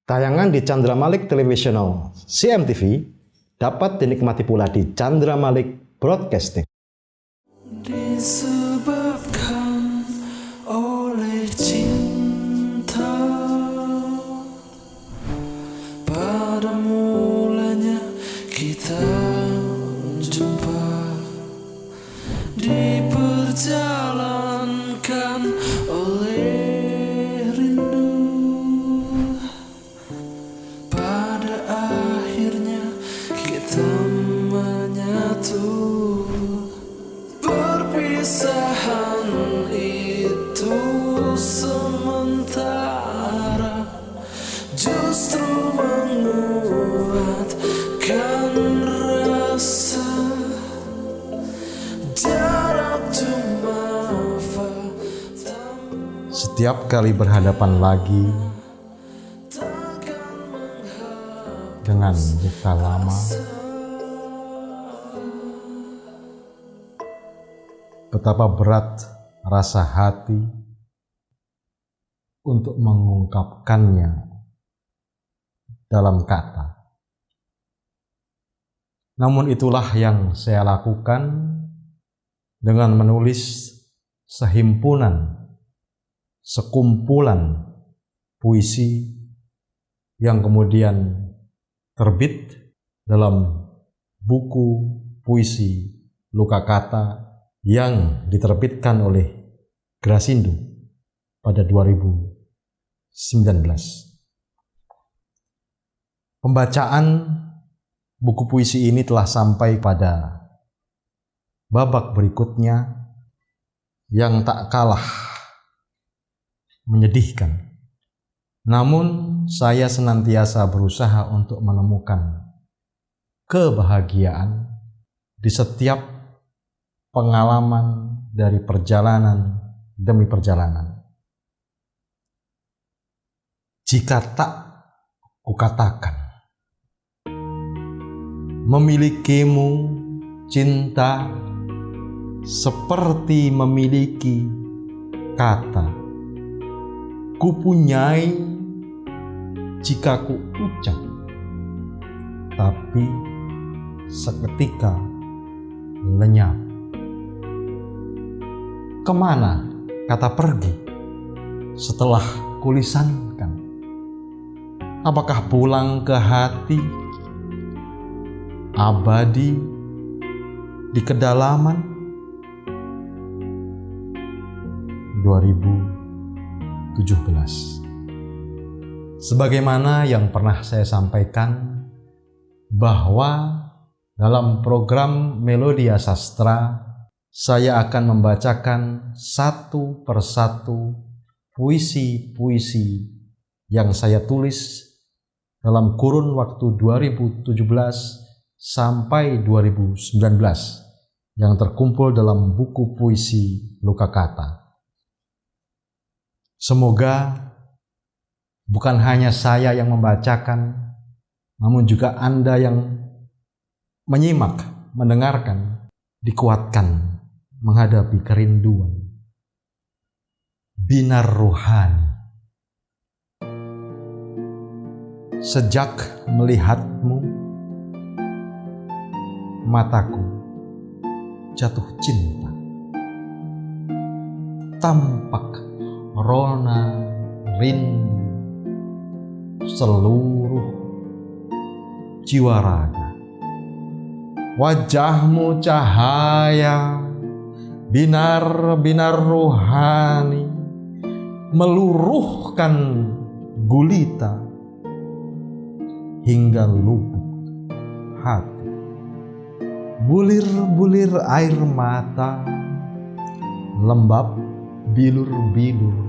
Tayangan di Chandra Malik Televisional CMTV dapat dinikmati pula di Chandra Malik Broadcasting. Disebabkan oleh cinta, pada mulanya kita jumpa, diperjalankan oleh rindu, pada akhirnya kita menyatu. Perpisahan itu sementara, justru menguatkan rasa. Jarak cuma Setiap kali berhadapan lagi dengan luka lama, betapa berat rasa hati untuk mengungkapkannya dalam kata. Namun itulah yang saya lakukan dengan menulis sekumpulan puisi yang kemudian terbit dalam buku puisi Luka Kata yang diterbitkan oleh Grasindo pada 2019. Pembacaan buku puisi ini telah sampai pada babak berikutnya yang tak kalah menyedihkan. Namun saya senantiasa berusaha untuk menemukan kebahagiaan di setiap pengalaman dari perjalanan demi perjalanan. Jika tak kukatakan, memilikimu cinta seperti memiliki kata, kupunyai jika ku ucap, tapi seketika lenyap. Kemana kata pergi setelah kulisankan? Apakah pulang ke hati abadi di kedalaman? 2017. Sebagaimana yang pernah saya sampaikan bahwa dalam program Melodia Sastra saya akan membacakan satu persatu puisi-puisi yang saya tulis dalam kurun waktu 2017 sampai 2019 yang terkumpul dalam buku puisi Luka Kata. Semoga bukan hanya saya yang membacakan, namun juga Anda yang menyimak, mendengarkan, dikuatkan menghadapi kerinduan. Binar Ruhani. Sejak melihatmu, mataku jatuh cinta. Tampak rona rindu seluruh jiwa raga. Wajahmu cahaya, binar-binar ruhani, meluruhkan gulita hingga lubuk hati. Bulir-bulir air mata, lembab bilur-bilur,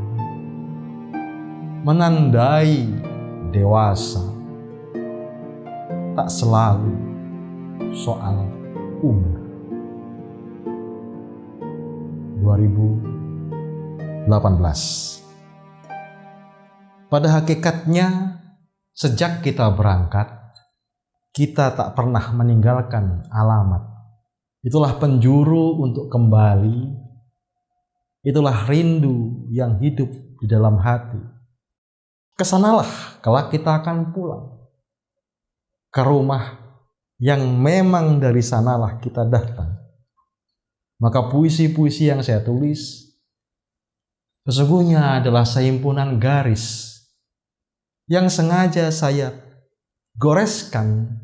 menandai dewasa, tak selalu soal umur. 2018. Pada hakikatnya, sejak kita berangkat, kita tak pernah meninggalkan alamat. Itulah penjuru untuk kembali. Itulah rindu yang hidup di dalam hati. Kesanalah kelak kita akan pulang ke rumah yang memang dari sanalah kita datang. Maka puisi-puisi yang saya tulis sesungguhnya adalah sehimpunan garis yang sengaja saya goreskan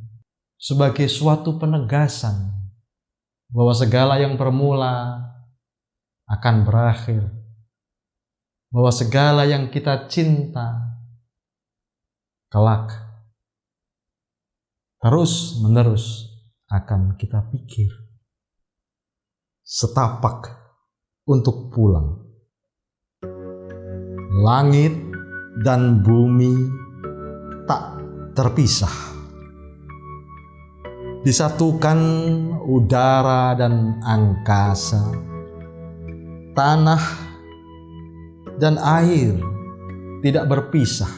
sebagai suatu penegasan bahwa segala yang bermula akan berakhir, bahwa segala yang kita cinta kelak terus-menerus akan kita pikir setapak untuk pulang. Langit dan bumi tak terpisah, disatukan udara dan angkasa, tanah dan air tidak berpisah,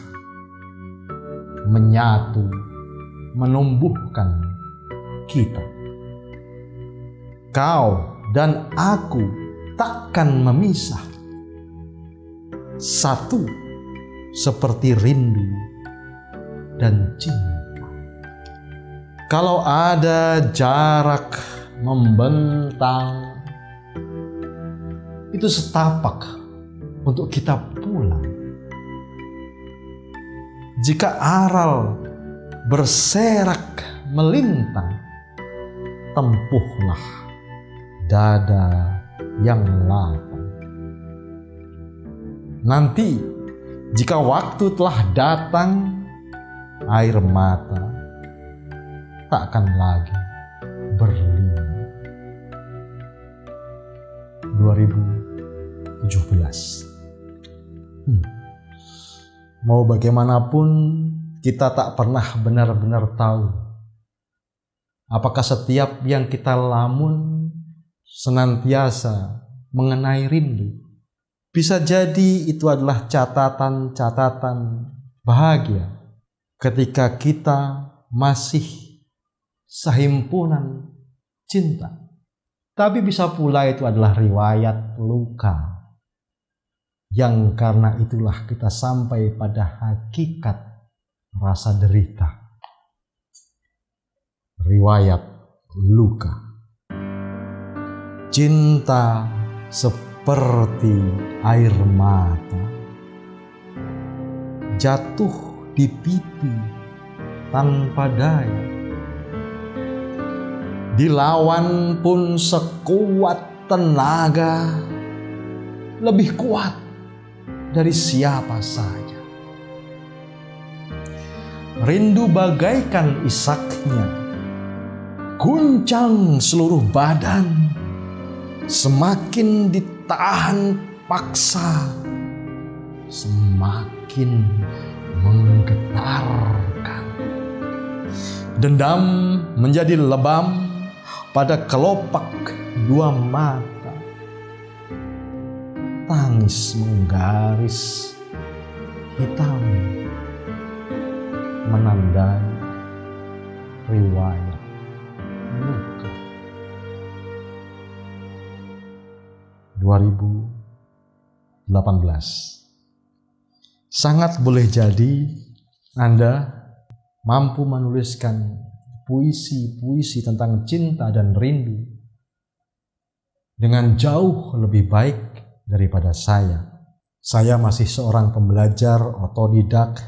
menyatu, menumbuhkan kita. Kau dan aku takkan memisah, satu seperti rindu dan cinta. Kalau ada jarak membentang, itu setapak untuk kita pulang. Jika aral berserak melintang, tempuhlah dada yang lapang. Nanti jika waktu telah datang, air mata takkan lagi berlinang. 2017. Mau bagaimanapun kita tak pernah benar-benar tahu apakah setiap yang kita lamun senantiasa mengenai rindu. Bisa jadi itu adalah catatan-catatan bahagia ketika kita masih sehimpunan cinta. Tapi bisa pula itu adalah riwayat luka yang karena itulah kita sampai pada hakikat rasa derita. Riwayat luka. Cinta seperti air mata jatuh di pipi tanpa daya, dilawan pun sekuat tenaga, lebih kuat dari siapa saja. Rindu bagaikan isaknya, guncang seluruh badan, semakin ditahan paksa, semakin menggetarkan. Dendam menjadi lebam pada kelopak dua mata. Tangis menggaris hitam menandai riwayat luka. 2018. Sangat boleh jadi Anda mampu menuliskan puisi-puisi tentang cinta dan rindu dengan jauh lebih baik daripada saya. Saya masih seorang pembelajar otodidak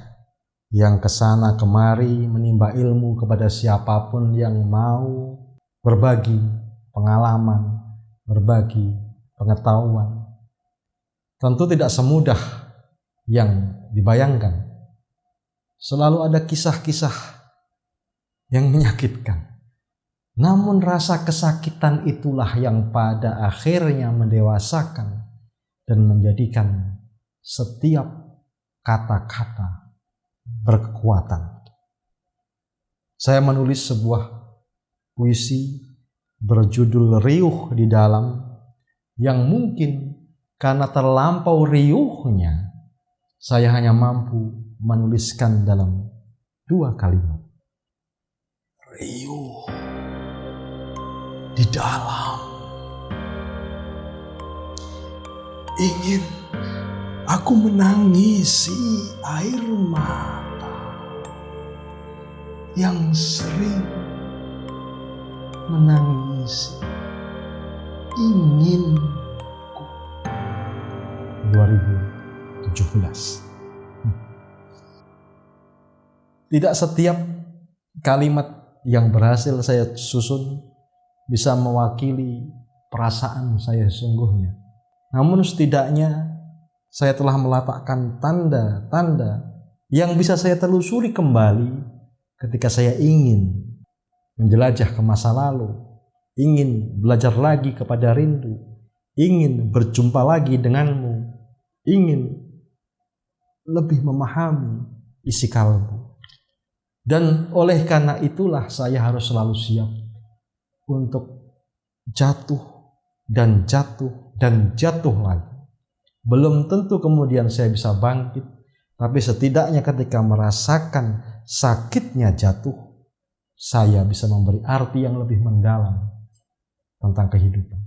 yang kesana kemari menimba ilmu kepada siapapun yang mau berbagi pengalaman, berbagi pengetahuan. Tentu tidak semudah yang dibayangkan. Selalu ada kisah-kisah yang menyakitkan. Namun rasa kesakitan itulah yang pada akhirnya mendewasakan dan menjadikan setiap kata-kata berkekuatan. Saya menulis sebuah puisi berjudul Riuh di Dalam yang mungkin karena terlampau riuhnya saya hanya mampu menuliskan dalam 2 kalimat. Riuh di dalam, ingin Aku menangisi air mata yang sering menangisi inginku. 2017. Tidak setiap kalimat yang berhasil saya susun bisa mewakili perasaan saya sesungguhnya. Namun setidaknya saya telah meletakkan tanda-tanda yang bisa saya telusuri kembali ketika saya ingin menjelajah ke masa lalu, ingin belajar lagi kepada rindu, ingin berjumpa lagi denganmu, ingin lebih memahami isi kalbu. Dan oleh karena itulah saya harus selalu siap untuk jatuh dan jatuh dan jatuh lagi. Belum tentu kemudian saya bisa bangkit, tapi setidaknya ketika merasakan sakitnya jatuh, saya bisa memberi arti yang lebih mendalam tentang kehidupan.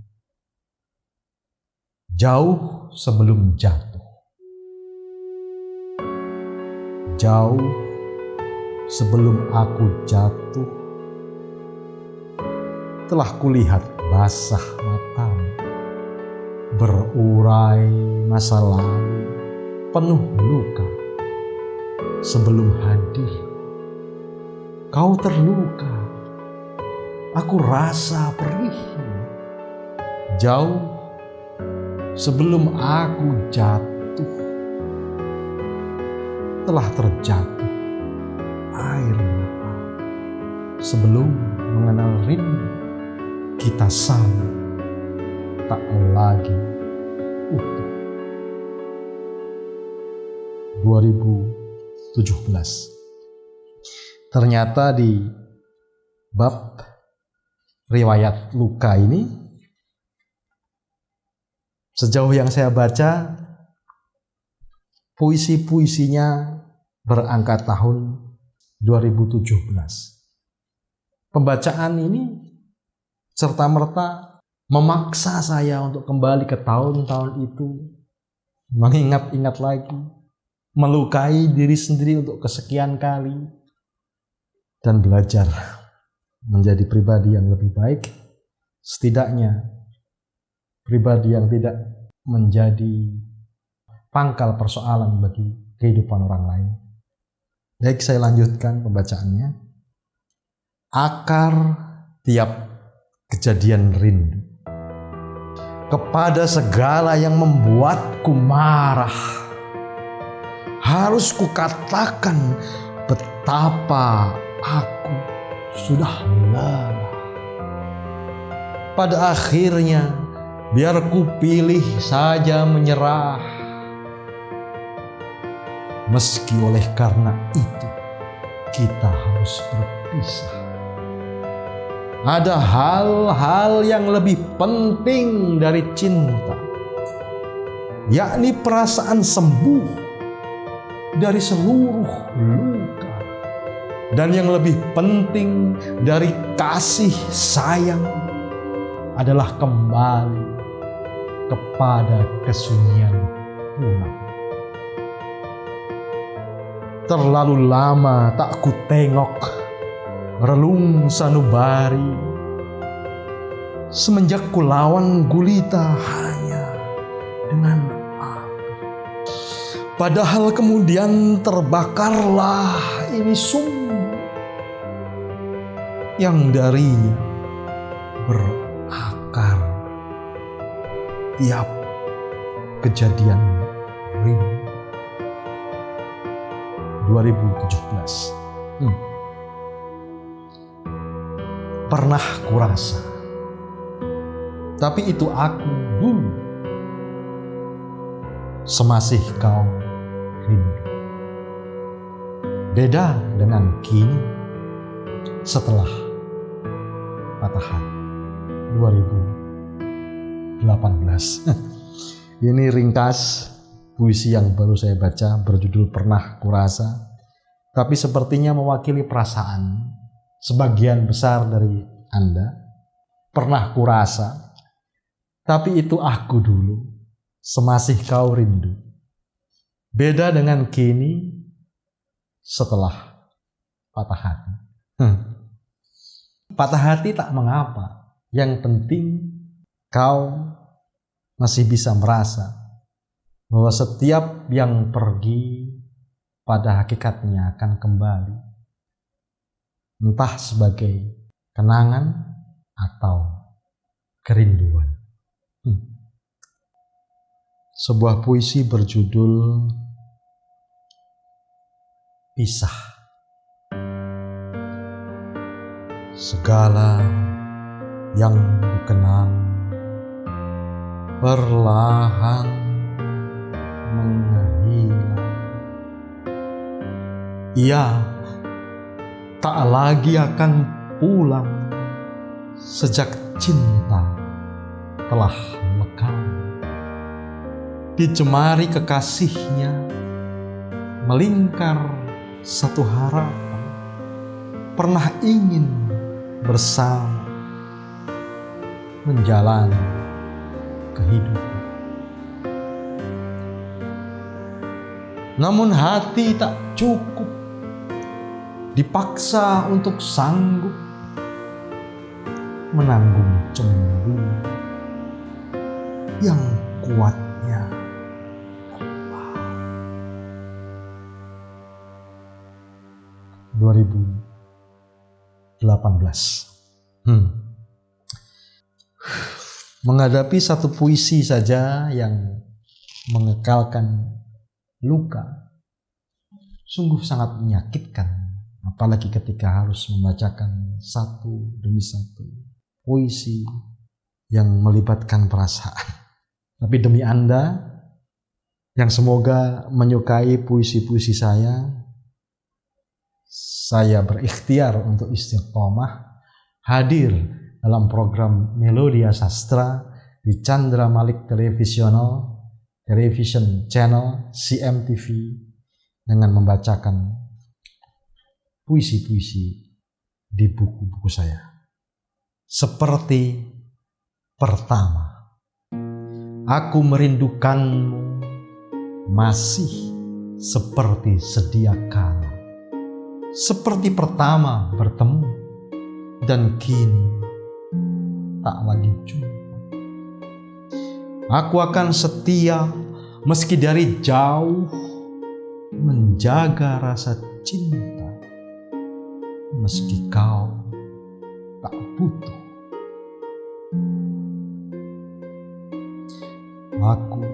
Jauh sebelum jatuh, jauh sebelum aku jatuh, telah kulihat basah matamu, berurai masa lalu penuh luka. Sebelum hadir, kau terluka, aku rasa perihnya. Jauh sebelum aku jatuh, telah terjatuh air mata. Sebelum mengenal rindu, kita sama tak lagi utuh. 2017. Ternyata di bab riwayat Luka ini, sejauh yang saya baca, puisi-puisinya berangkat tahun 2017. Pembacaan ini serta-merta memaksa saya untuk kembali ke tahun-tahun itu, mengingat-ingat lagi, melukai diri sendiri untuk kesekian kali, dan belajar menjadi pribadi yang lebih baik, setidaknya pribadi yang tidak menjadi pangkal persoalan bagi kehidupan orang lain. Baik, saya lanjutkan pembacaannya. Akar tiap kejadian rindu, kepada segala yang membuatku marah, harus kukatakan betapa aku sudah lelah. Pada akhirnya, biar ku pilih saja menyerah. Meski oleh karena itu, kita harus berpisah. Ada hal-hal yang lebih penting dari cinta, yakni perasaan sembuh dari seluruh luka. Dan yang lebih penting dari kasih sayang adalah kembali kepada kesunyian pulang. Terlalu lama tak ku tengok relung sanubari, semenjak ku lawan gulita hanya dengan api. Padahal kemudian terbakarlah ini sumber yang darinya berakar tiap kejadian rindu. 2017. Pernah kurasa, tapi itu aku dulu, semasih kau rindu. Beda dengan kini setelah patah hati. 2018. Ini ringkas puisi yang baru saya baca, berjudul Pernah Kurasa, tapi sepertinya mewakili perasaan sebagian besar dari Anda. Pernah kurasa, tapi itu aku dulu, semasih kau rindu. Beda dengan kini setelah patah hati. Patah hati tak mengapa. Yang penting kau masih bisa merasa bahwa setiap yang pergi pada hakikatnya akan kembali. Entah sebagai kenangan atau kerinduan. Sebuah puisi berjudul Pisah. Segala yang dikenang perlahan menghilang. Ia tak lagi akan pulang sejak cinta telah lekang. Dicemari kekasihnya, melingkar satu harapan, pernah ingin bersama menjalani kehidupan. Namun hati tak cukup, dipaksa untuk sanggup menanggung cemburu yang kuatnya 2018. Menghadapi satu puisi saja yang mengekalkan luka sungguh sangat menyakitkan, apalagi ketika harus membacakan satu demi satu puisi yang melibatkan perasaan. Tapi demi Anda yang semoga menyukai puisi-puisi saya berikhtiar untuk istiqomah hadir dalam program Melodia Sastra di Chandra Malik Television Channel CMTV dengan membacakan puisi-puisi di buku-buku saya. Seperti pertama, aku merindukanmu masih seperti sedia kala. Seperti pertama bertemu dan kini tak lagi jumpa. Aku akan setia meski dari jauh, menjaga rasa cinta meski kau tak butuh. Aku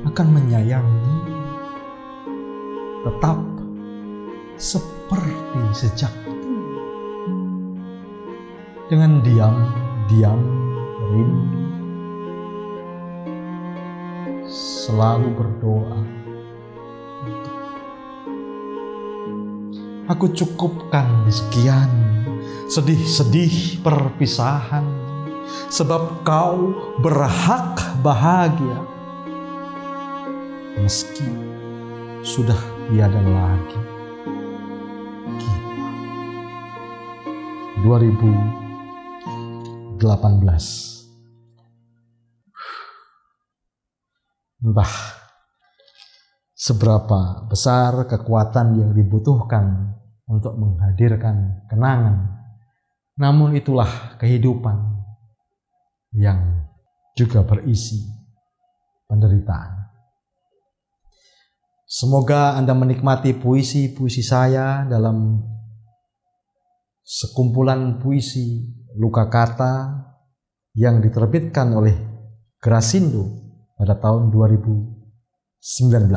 akan menyayangi tetap seperti sejak dulu. Dengan diam-diam rindu, selalu berdoa untuk aku cukupkan sekian sedih-sedih perpisahan, sebab kau berhak bahagia meski sudah tiada lagi kita. 2018. Entah seberapa besar kekuatan yang dibutuhkan untuk menghadirkan kenangan, namun itulah kehidupan yang juga berisi penderitaan. Semoga Anda menikmati puisi-puisi saya dalam sekumpulan puisi Luka Kata yang diterbitkan oleh Grasindo pada tahun 2019.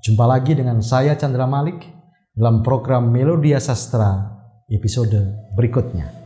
Jumpa lagi dengan saya Chandra Malik dalam program Melodia Sastra episode berikutnya.